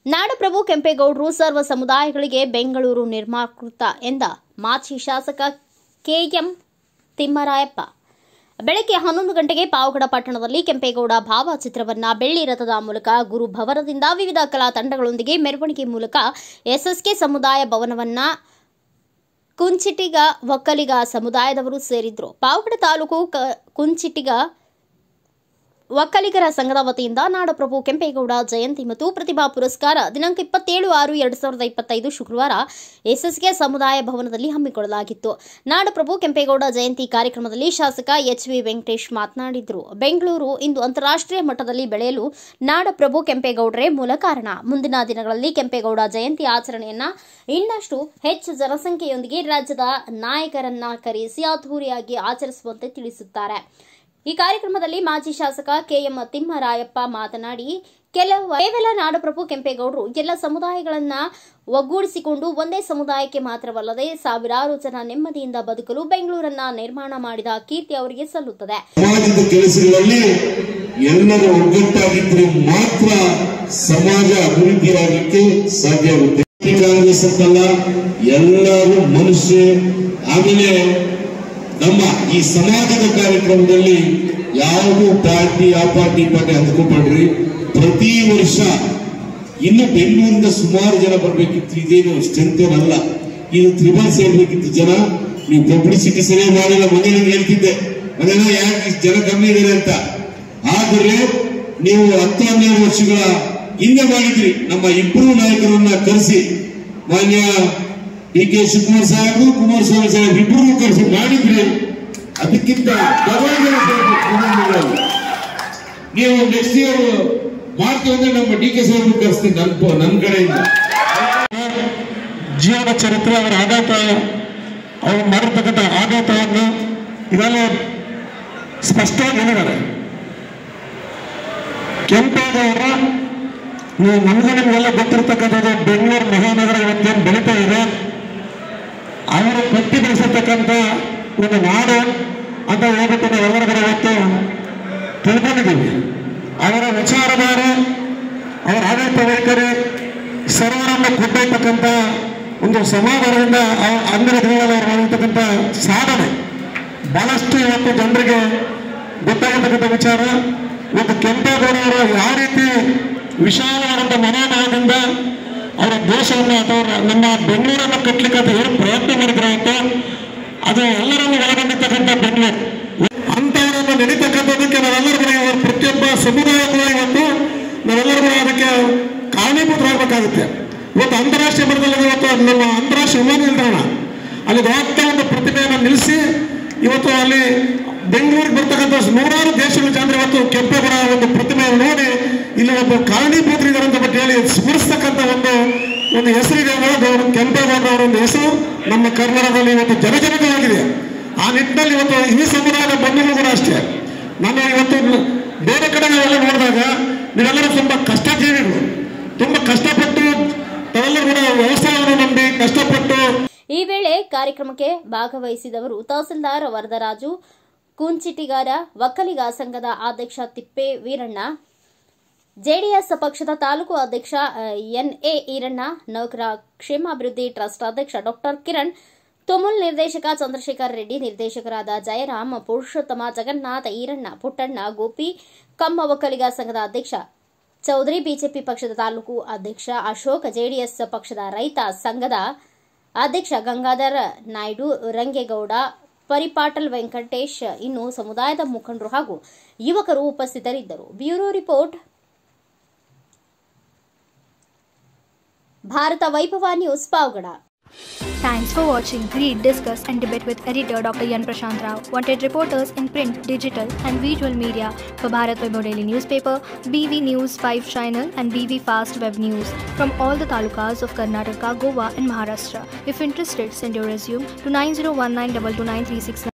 ನಾಡಪ್ರಭು ಕೆಂಪೇಗೌಡರು ಸರ್ವ ಸಮುದಾಯಗಳಿಗೆ ಬೆಂಗಳೂರು ನಿರ್ಮಾತೃ ಎಂದ ಮಾಜಿ ಶಾಸಕ ಕೆಎಂ ತಿಮ್ಮರಾಯಪ್ಪ. ಬೆಳಗ್ಗೆ 11 ಗಂಟೆಗೆ ಪಾವಗಡ ಪಟ್ಟಣದಲ್ಲಿ ಕೆಂಪೇಗೌಡ ಭಾವಚಿತ್ರವನ್ನು ಬೆಳ್ಳಿ ರಥದ ಮೂಲಕ ಗುರುಭವನದಿಂದ ವಿವಿಧ ಕಲಾ ತಂಡಗಳೊಂದಿಗೆ ಮೆರವಣಿಗೆ ಮೂಲಕ ಎಸ್ಎಸ್ಕೆ ಸಮುದಾಯ ಭವನವನ್ನು ಕುಂಚಿಟಿಗ ಒಕ್ಕಲಿಗ ಸಮುದಾಯದವರು ಸೇರಿದ್ರು. ಪಾವಗಡ ತಾಲೂಕು ಕುಂಚಿಟಿಗ ಒಕ್ಕಲಿಗರ ಸಂಘದ ವತಿಯಿಂದ ನಾಡಪ್ರಭು ಕೆಂಪೇಗೌಡ ಜಯಂತಿ ಮತ್ತು ಪ್ರತಿಭಾ ಪುರಸ್ಕಾರ ದಿನಾಂಕ 27/6/2025 ಶುಕ್ರವಾರ ಎಸ್ಎಸ್ಕೆ ಸಮುದಾಯ ಭವನದಲ್ಲಿ ಹಮ್ಮಿಕೊಳ್ಳಲಾಗಿತ್ತು. ನಾಡಪ್ರಭು ಕೆಂಪೇಗೌಡ ಜಯಂತಿ ಕಾರ್ಯಕ್ರಮದಲ್ಲಿ ಶಾಸಕ ಎಚ್.ವಿ. ವೆಂಕಟೇಶ್ ಮಾತನಾಡಿದರು. ಬೆಂಗಳೂರು ಇಂದು ಅಂತಾರಾಷ್ಟ್ರೀಯ ಮಟ್ಟದಲ್ಲಿ ಬೆಳೆಯಲು ನಾಡಪ್ರಭು ಕೆಂಪೇಗೌಡರೇ ಮೂಲ ಕಾರಣ. ಮುಂದಿನ ದಿನಗಳಲ್ಲಿ ಕೆಂಪೇಗೌಡ ಜಯಂತಿ ಆಚರಣೆಯನ್ನು ಇನ್ನಷ್ಟು ಹೆಚ್ಚು ಜನಸಂಖ್ಯೆಯೊಂದಿಗೆ ರಾಜ್ಯದ ನಾಯಕರನ್ನ ಕರೆಸಿ ಅದ್ದೂರಿಯಾಗಿ ಆಚರಿಸುವಂತೆ ತಿಳಿಸುತ್ತಾರೆ. ಈ ಕಾರ್ಯಕ್ರಮದಲ್ಲಿ ಮಾಜಿ ಶಾಸಕ ಕೆಎಂ ತಿಮ್ಮರಾಯಪ್ಪ ಮಾತನಾಡಿ, ಕೇವಲ ನಾಡಪ್ರಭು ಕೆಂಪೇಗೌಡರು ಎಲ್ಲ ಸಮುದಾಯಗಳನ್ನ ಒಗ್ಗೂಡಿಸಿಕೊಂಡು ಒಂದೇ ಸಮುದಾಯಕ್ಕೆ ಮಾತ್ರವಲ್ಲದೆ ಸಾವಿರಾರು ಜನ ನೆಮ್ಮದಿಯಿಂದ ಬದುಕಲು ಬೆಂಗಳೂರನ್ನ ನಿರ್ಮಾಣ ಮಾಡಿದ ಕೀರ್ತಿ ಅವರಿಗೆ ಸಲ್ಲುತ್ತದೆ. ಸಮಾಜದ ಕೆಲಸಗಳಲ್ಲಿ ಎಲ್ಲರೂ ಒಗ್ಗಟ್ಟಾಗಿದ್ದರೆ ಮಾತ್ರ ಸಮಾಜ ಅಭಿವೃದ್ಧಿಯಾಗಲಿಕ್ಕೆ ಸಾಧ್ಯವಾಗುತ್ತೆ. ಕಾಂಗ್ರೆಸ್ ಅಂತಲ್ಲ, ಎಲ್ಲರೂ ಮನುಷ್ಯ. ಆಮೇಲೆ ನಮ್ಮ ಈ ಸಮಾಜದ ಕಾರ್ಯಕ್ರಮದಲ್ಲಿ ಯಾವುದು ಪಾರ್ಟಿ ಹಂಚ್ಕೊಬೇಡ್ರಿ. ಪ್ರತಿ ವರ್ಷ ಇನ್ನು ಬೆಂಗಳೂರಿಂದ ಸುಮಾರು ಜನ ಬರ್ಬೇಕಿತ್ತು. ಇದೇನು ಸ್ಟ್ರೆಂತ್ ಏನಲ್ಲ, ಇದು ತ್ರಿಬಲ್ ಸೇರ್ಬೇಕಿತ್ತು ಜನ. ನೀವು ಪಬ್ಲಿಸಿಟಿ ಸರಿಯ ಮಾಡಿಲ್ಲ. ಮನೇಲಿ ಹೇಳ್ತಿದ್ದೆ, ಮನೆಯ ಯಾಕೆ ಜನ ಕಮ್ಮಿ ಇದ್ದಾರೆ ಅಂತ. ಆದರೆ ನೀವು 10-12 ವರ್ಷಗಳ ಹಿಂದೆ ಮಾಡಿದ್ರಿ. ನಮ್ಮ ಇಬ್ಬರು ನಾಯಕರನ್ನ ಕರೆಸಿ, ಮಾನ್ಯ ಡಿ.ಕೆ. ಶಿವಕುಮಾರ್ ಸಾಹೇಬರು, ಕುಮಾರಸ್ವಾಮಿ ಸಾಹೇಬ್ ಇಬ್ಬರು ಕರೆಸಿ ಮಾಡಿದ್ರಿ. ಅದಕ್ಕಿಂತ ನೀವು ನೆಕ್ಸ್ಟ್ ಇಯರ್ ಮಾಡ್ತೀವಿ ಅಂದ್ರೆ ನಮ್ಮ ಡಿ.ಕೆ. ಸಾಹೇಬ್ ಕರೆಸ್ತೀನಿ ನನ್ನ ಕಡೆಯಿಂದ. ಜೀವನ ಚರಿತ್ರೆ, ಅವರ ಆಘಾತ, ಅವರು ಮಾಡಿರ್ತಕ್ಕಂಥ ಆಘಾತವನ್ನು ಇದೆಲ್ಲ ಸ್ಪಷ್ಟವಾಗಿ ಹೇಳಿದ್ದಾರೆ. ಕೆಂಪೇಗೌಡರ ನಮಗೂ ನಿಮಗೆಲ್ಲ ಗೊತ್ತಿರ್ತಕ್ಕಂಥದ್ದು ಬೆಂಗಳೂರು ಮಹಾನಗರ ಇವತ್ತೇನು ಬೆಳೀತಾ ಇದೆ, ಅವರು ಕಟ್ಟಿ ಬೆಳೆಸಿರ್ತಕ್ಕಂಥ ಒಂದು ನಾಡು ಅಂತ ಹೇಳ್ಬಿಟ್ಟು ನಾವೆಲ್ಲರೂ ಕೂಡ ಇವತ್ತು ತಿಳ್ಕೊಂಡಿದ್ದೀವಿ. ಅವರ ವಿಚಾರಧಾರೆ, ಅವರ ಆಡಳಿತ ವೈಖರಿ ಸರ್ವರನ್ನು ಕೊಂಡೊಯ್ತಕ್ಕಂಥ ಒಂದು ಸಮಾಧಾನದಿಂದ ಅಂದಿನ ದಿನಗಳಲ್ಲಿ ಅವರು ಮಾಡಿರ್ತಕ್ಕಂಥ ಸಾಧನೆ ಬಹಳಷ್ಟು ಇವತ್ತು ಜನರಿಗೆ ಗೊತ್ತಾಗತಕ್ಕಂಥ ವಿಚಾರ. ಇವತ್ತು ಕೆಂಪೇಗೌಡರು ಯಾವ ರೀತಿ ವಿಶಾಲವಾದಂಥ ಮನೋಭಾವದಿಂದ ಅವರ ದೇಶವನ್ನು ಅಥವಾ ನಮ್ಮ ಬೆಂಗಳೂರನ್ನು ಕಟ್ಟಲಿಕ್ಕೆ ಅಂತ ಏನು ಪ್ರಯತ್ನ ಮಾಡಿದ್ರಾಯ್ತು, ಅದು ಎಲ್ಲರನ್ನು ಒಳಗೊಂಡಿರ್ತಕ್ಕಂಥ ಬೆಂಗಳೂರು. ಅಂಥವರನ್ನು ನಡೀತಕ್ಕಂಥದಕ್ಕೆ ನಾವೆಲ್ಲರೂ ಕೂಡ ಪ್ರತಿಯೊಬ್ಬ ಸಮುದಾಯ ಕೂಡ ಇವತ್ತು ನಾವೆಲ್ಲರೂ ಕೂಡ ಅದಕ್ಕೆ ಕಾರಣೀಭೂತರಾಗಬೇಕಾಗುತ್ತೆ. ಇವತ್ತು ಅಂತಾರಾಷ್ಟ್ರೀಯ ಮಟ್ಟದಲ್ಲಿ ಇವತ್ತು ನಮ್ಮ ಅಂತಾರಾಷ್ಟ್ರೀಯ ವಿಮಾನ ನಿಲ್ದಾಣ ಅಲ್ಲಿ ದೊಡ್ಡ ಒಂದು ಪ್ರತಿಮೆಯನ್ನು ನಿಲ್ಲಿಸಿ ಇವತ್ತು ಅಲ್ಲಿ ಬೆಂಗಳೂರಿಗೆ ಬರ್ತಕ್ಕಂಥ ನೂರಾರು ದೇಶಗಳ ಜನರು ಇವತ್ತು ಕೆಂಪೇಗೌಡ ಒಂದು ಪ್ರತಿಮೆಯನ್ನು ನೋಡಿ ಇಲ್ಲಿ ಒಬ್ಬ ಕಾರಣೀಭೂತರಿದ್ದಾರೆ ಅಂತ ಹೇಳಿ ಸ್ಮರಿಸ್ತಕ್ಕಂಥ ಒಂದು ಹೆಸರಿದೆ. ಕೆಂಪೇಗೌಡ ಅವರ ಒಂದು ಹೆಸರು ನಮ್ಮ ಕರ್ನಾಟಕದಲ್ಲಿ ಇವತ್ತು ಜನಜನಿತವಾಗಿದೆ. ಆ ನಿಟ್ಟಿನಲ್ಲಿ ಇವತ್ತು ಈ ಸಮುದಾಯದ ಬಂಧುಗಳು ಕೂಡ ಅಷ್ಟೇ. ನಾನು ಇವತ್ತು ಬೇರೆ ಕಡೆ ನಾವೆಲ್ಲ ನೋಡಿದಾಗ ನೀವೆಲ್ಲರೂ ತುಂಬ ಕಷ್ಟಜೀವಿಗಳು, ತುಂಬ ಕಷ್ಟಪಟ್ಟು ತಾವೆಲ್ಲರೂ ಕೂಡ ವ್ಯವಸಾಯವನ್ನು ನಂಬಿ ಕಷ್ಟಪಟ್ಟು. ಈ ವೇಳೆ ಕಾರ್ಯಕ್ರಮಕ್ಕೆ ಭಾಗವಹಿಸಿದವರು ತಹಸೀಲ್ದಾರ್ ವರದರಾಜು, ಕುಂಚಿಟಿಗಾರ ಒಕ್ಕಲಿಗ ಸಂಘದ ಅಧ್ಯಕ್ಷ ತಿಪ್ಪೆ ವೀರಣ್ಣ, ಜೆಡಿಎಸ್ ಪಕ್ಷದ ತಾಲೂಕು ಅಧ್ಯಕ್ಷ ಎನ್.ಎ. ಈರಣ್ಣ, ನೌಕರ ಕ್ಷೇಮಾಭಿವೃದ್ಧಿ ಟ್ರಸ್ಟ್ ಅಧ್ಯಕ್ಷ ಡಾ ಕಿರಣ್, ತುಮುಲ್ ನಿರ್ದೇಶಕ ಚಂದ್ರಶೇಖರ್ ರೆಡ್ಡಿ, ನಿರ್ದೇಶಕರಾದ ಜಯರಾಮ್, ಪುರುಷೋತ್ತಮ, ಜಗನ್ನಾಥ್, ಈರಣ್ಣ, ಪುಟ್ಟಣ್ಣ, ಗೋಪಿ, ಕಮ್ಮ ಒಕ್ಕಲಿಗ ಸಂಘದ ಅಧ್ಯಕ್ಷ ಚೌಧರಿ, ಬಿಜೆಪಿ ಪಕ್ಷದ ತಾಲೂಕು ಅಧ್ಯಕ್ಷ ಅಶೋಕ್, ಜೆಡಿಎಸ್ ಪಕ್ಷದ ರೈತ ಸಂಘದ ಅಧ್ಯಕ್ಷ ಗಂಗಾಧರ ನಾಯ್ಡು, ರಂಗೇಗೌಡ, ಪರಿಪಾಟಲ್ ವೆಂಕಟೇಶ್, ಇನ್ನು ಸಮುದಾಯದ ಮುಖಂಡರು ಹಾಗೂ ಯುವಕರು ಉಪಸ್ಥಿತರಿದ್ದರು. ಬ್ಯೂರೋ ರಿಪೋರ್ಟ್, ಭಾರತ ವೈಭವ news, Pavagada. Thanks for watching. Read, discuss and debate with editor Dr. Yan Prashant Rao. Wanted reporters in print, digital and visual media for Bharat Vaibhav Daily Newspaper, BV News 5 Channel and BV Fast Web News from all the talukas of Karnataka, Goa and Maharashtra. If interested, send your resume to 9019229369.